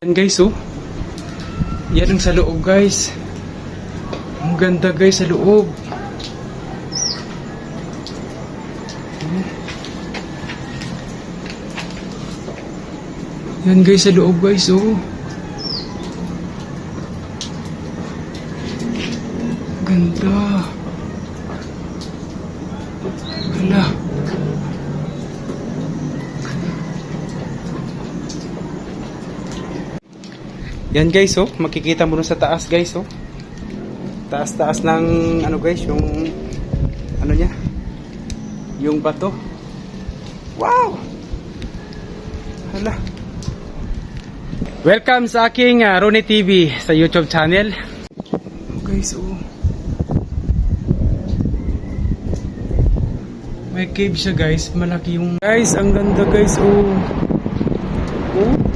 Yan guys, oh. Yan ang sa loob guys. Ang ganda guys sa loob. Yan guys sa loob guys, oh. Ganda. Hala. Yan guys, oh, makikita mo nun sa taas guys, oh. Taas-taas ng ano guys, yung ano niya, yung bato. Wow! Hala. Welcome sa aking Ronnie TV sa YouTube channel. Oh guys, oh. May cave siya guys, malaki yung guys, ang ganda guys, oh. Oh.